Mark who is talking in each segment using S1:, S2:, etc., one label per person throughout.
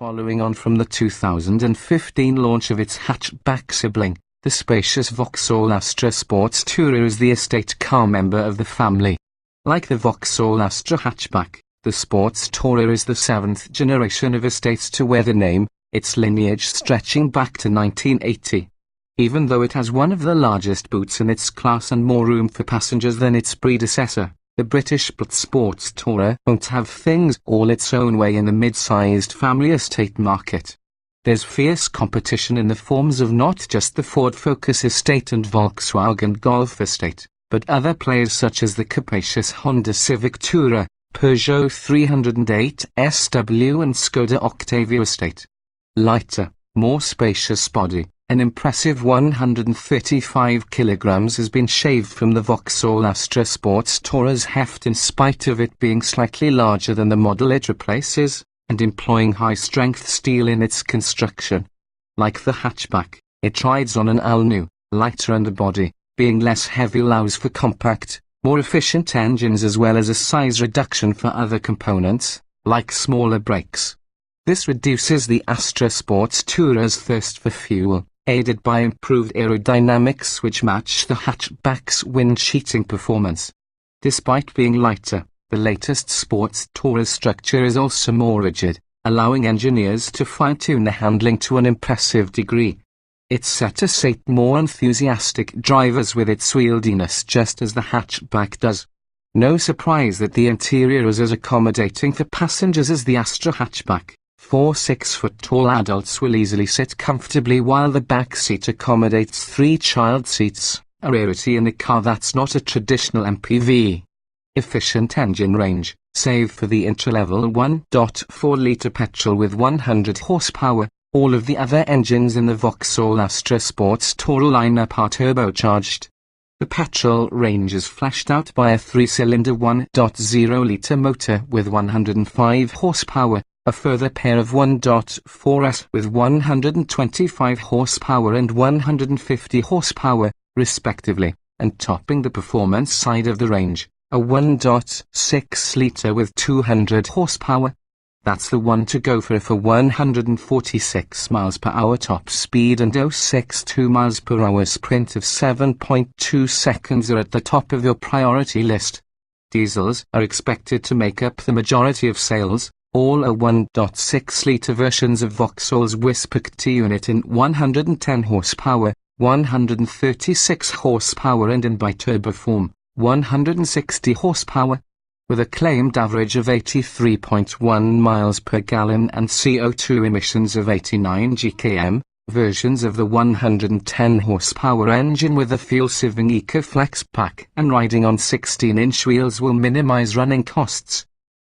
S1: Following on from the 2015 launch of its hatchback sibling, the spacious Vauxhall Astra Sports Tourer is the estate car member of the family. Like the Vauxhall Astra hatchback, the Sports Tourer is the 7th generation of estates to wear the name, its lineage stretching back to 1980. Even though it has one of the largest boots in its class and more room for passengers than its predecessor, the British Sports Tourer won't have things all its own way in the mid-sized family estate market. There's fierce competition in the forms of not just the Ford Focus estate and Volkswagen Golf estate, but other players such as the capacious Honda Civic Tourer, Peugeot 308 SW and Skoda Octavia estate. Lighter, more spacious body, an impressive 135 kilograms has been shaved from the Vauxhall Astra Sports Tourer's heft in spite of it being slightly larger than the model it replaces, and employing high-strength steel in its construction. Like the hatchback, it rides on an all-new, lighter underbody, being less heavy allows for compact, more efficient engines as well as a size reduction for other components, like smaller brakes. This reduces the Astra Sports Tourer's thirst for fuel, aided by improved aerodynamics which match the hatchback's wind-cheating performance. Despite being lighter, the latest Sports Tourer's structure is also more rigid, allowing engineers to fine-tune the handling to an impressive degree. It's set to sate more enthusiastic drivers with its wieldiness just as the hatchback does. No surprise that the interior is as accommodating for passengers as the Astra hatchback. 4 6-foot-tall adults will easily sit comfortably while the back seat accommodates 3 child seats, a rarity in a car that's not a traditional MPV. Efficient engine range, save for the entry-level 1.4-litre petrol with 100 horsepower. All of the other engines in the Vauxhall Astra Sports Tourer lineup are turbocharged. The petrol range is fleshed out by a 3-cylinder 1.0-litre motor with 105 horsepower, a further pair of 1.4s with 125 horsepower and 150 horsepower, respectively, and topping the performance side of the range, a 1.6-litre with 200 horsepower. That's the one to go for 146 miles per hour top speed and 0.62 miles per hour sprint of 7.2 seconds are at the top of your priority list. Diesels are expected to make up the majority of sales. All are 1.6-litre versions of Vauxhall's Whisper-T unit in 110 horsepower, 136 horsepower and in bi-turbo form, 160 horsepower. With a claimed average of 83.1 miles per gallon and CO2 emissions of 89 gkm, versions of the 110 horsepower engine with a fuel-saving EcoFlex pack and riding on 16-inch wheels will minimize running costs.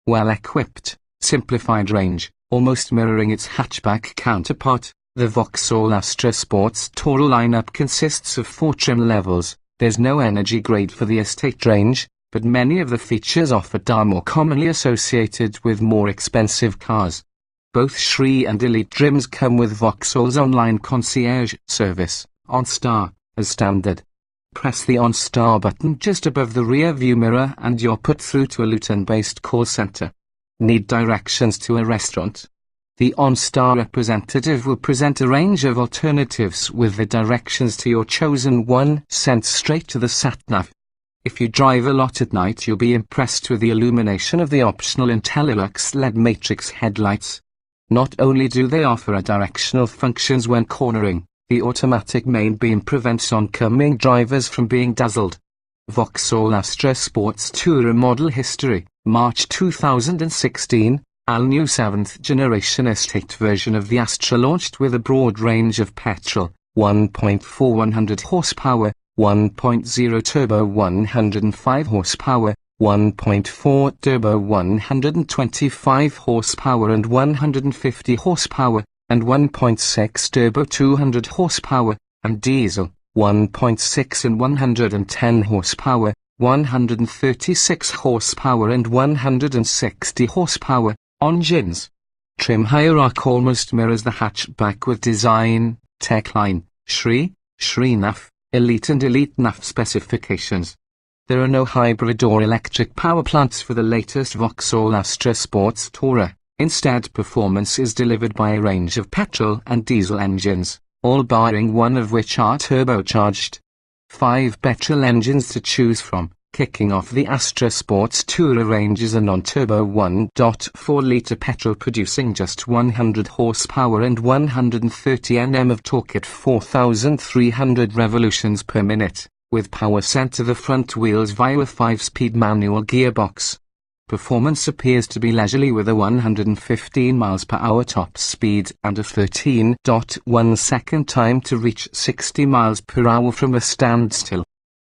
S1: Well-equipped, simplified range, almost mirroring its hatchback counterpart, the Vauxhall Astra Sports Tourer lineup consists of 4 trim levels. There's no energy grade for the estate range, but many of the features offered are more commonly associated with more expensive cars. Both Shri and Elite trims come with Vauxhall's online concierge service, OnStar, as standard. Press the OnStar button just above the rear view mirror and you're put through to a Luton-based call center. Need directions to a restaurant? The OnStar representative will present a range of alternatives with the directions to your chosen one sent straight to the sat-nav. If you drive a lot at night you'll be impressed with the illumination of the optional Intellilux LED matrix headlights. Not only do they offer directional functions when cornering, the automatic main beam prevents oncoming drivers from being dazzled. Vauxhall Astra Sports Tourer model history, March 2016, all-new 7th generation estate version of the Astra launched with a broad range of petrol, 1.4 100 horsepower, 1.0 turbo 105 horsepower, 1.4 turbo 125 horsepower and 150 horsepower, and 1.6 turbo 200 horsepower, and diesel, 1.6 and 110 horsepower, 136 horsepower and 160 horsepower, engines. Trim hierarchy almost mirrors the hatchback with design, techline, Shri, Naf, Elite and Elite Naf specifications. There are no hybrid or electric power plants for the latest Vauxhall Astra Sports Tourer, Instead, performance is delivered by a range of petrol and diesel engines, all barring one of which are turbocharged. 5 petrol engines to choose from, kicking off the Astra Sports Tourer range is a non-turbo 1.4-litre petrol producing just 100 horsepower and 130 Nm of torque at 4,300 revolutions per minute, with power sent to the front wheels via a 5-speed manual gearbox. Performance appears to be leisurely with a 115 mph top speed and a 13.1 second time to reach 60 mph from a standstill.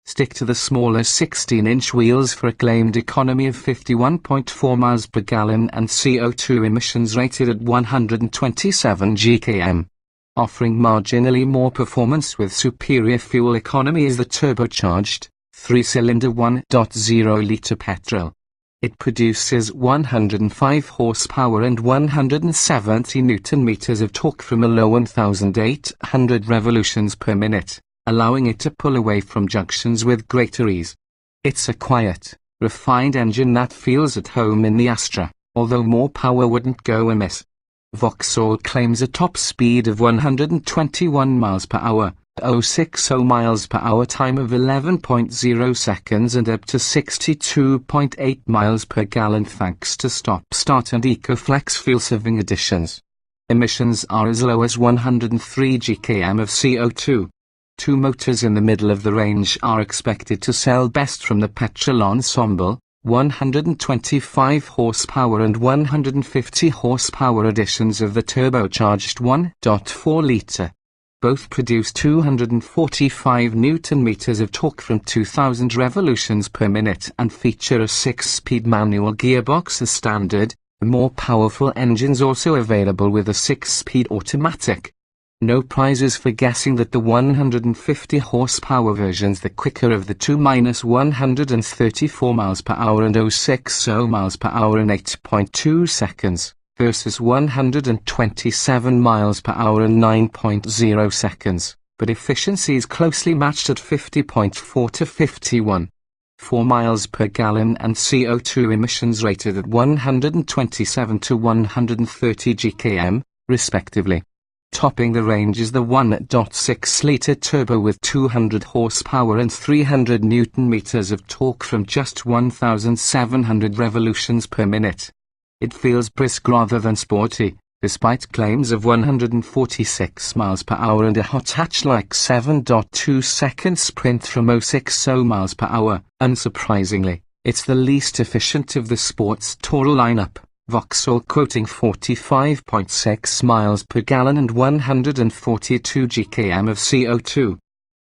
S1: Stick to the smaller 16-inch wheels for a claimed economy of 51.4 miles per gallon and CO2 emissions rated at 127 GkM. Offering marginally more performance with superior fuel economy is the turbocharged, 3-cylinder 1.0-litre petrol. It produces 105 horsepower and 170 Nm of torque from a low 1,800 revolutions per minute, allowing it to pull away from junctions with greater ease. It's a quiet, refined engine that feels at home in the Astra, although more power wouldn't go amiss. Vauxhall claims a top speed of 121 mph, 060 mph time of 11.0 seconds and up to 62.8 miles per gallon thanks to stop-start and EcoFlex fuel-saving additions. Emissions are as low as 103 GkM of CO2. 2 motors in the middle of the range are expected to sell best from the petrol ensemble, 125 horsepower and 150 horsepower editions of the turbocharged 1.4-litre. Both produce 245 Nm of torque from 2,000 revolutions per minute and feature a 6-speed manual gearbox as standard, more powerful engines also available with a 6-speed automatic. No prizes for guessing that the 150 horsepower version's the quicker of the two, -134 mph and 060 mph in 8.2 seconds. Versus 127 mph and 9.0 seconds, but efficiency is closely matched at 50.4 to 51.4 miles per gallon and CO2 emissions rated at 127 to 130 GkM, respectively. Topping the range is the 1.6-litre turbo with 200 horsepower and 300 Nm of torque from just 1,700 revolutions per minute. It feels brisk rather than sporty, despite claims of 146 mph and a hot hatch-like 7.2-second sprint from 060 mph. Unsurprisingly, it's the least efficient of the sports tourer lineup, Vauxhall quoting 45.6 miles per gallon and 142 GkM of CO2.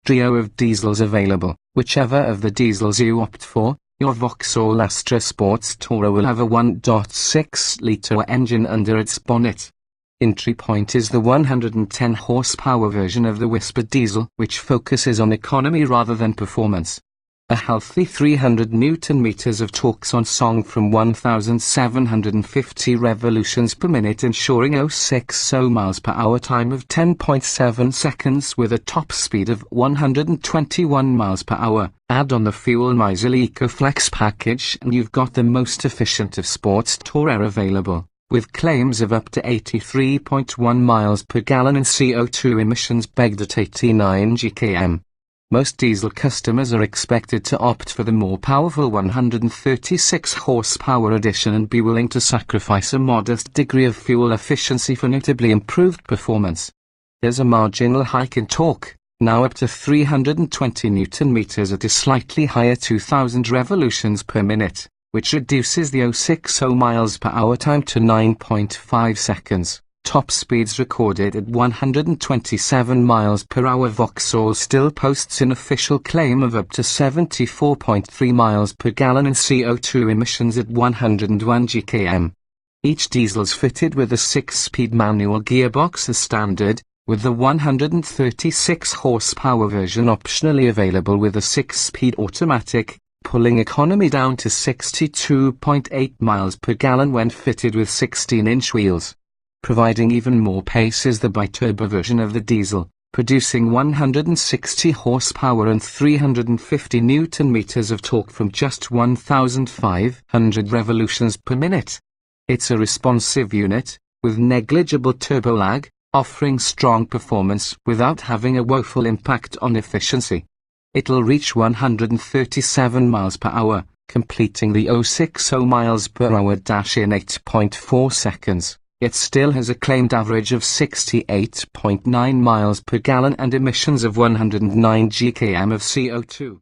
S1: Trio of diesels available. Whichever of the diesels you opt for, your Vauxhall Astra Sports Tourer will have a 1.6-litre engine under its bonnet. Entry point is the 110 horsepower version of the Whisper diesel, which focuses on economy rather than performance. A healthy 300 Nm of torque on song from 1,750 revolutions per minute, ensuring 060 mph time of 10.7 seconds with a top speed of 121 mph. Add on the fuel miserly EcoFlex package and you've got the most efficient of sports tourer available, with claims of up to 83.1 miles per gallon and CO2 emissions pegged at 89 GkM. Most diesel customers are expected to opt for the more powerful 136 horsepower edition and be willing to sacrifice a modest degree of fuel efficiency for notably improved performance. There's a marginal hike in torque, now up to 320 Nm at a slightly higher 2,000 revolutions per minute, which reduces the 060 mph time to 9.5 seconds. Top speeds recorded at 127 miles per hour. Vauxhall still posts an official claim of up to 74.3 miles per gallon and CO2 emissions at 101 GkM. Each diesel's fitted with a 6-speed manual gearbox as standard, with the 136 horsepower version optionally available with a 6-speed automatic, pulling economy down to 62.8 miles per gallon when fitted with 16-inch wheels. Providing even more pace is the biturbo version of the diesel, producing 160 horsepower and 350 Nm of torque from just 1,500 revolutions per minute. It's a responsive unit, with negligible turbo lag, offering strong performance without having a woeful impact on efficiency. It'll reach 137 miles per hour, completing the 060 miles per hour dash in 8.4 seconds. It still has a claimed average of 68.9 miles per gallon and emissions of 109 gkm of CO2.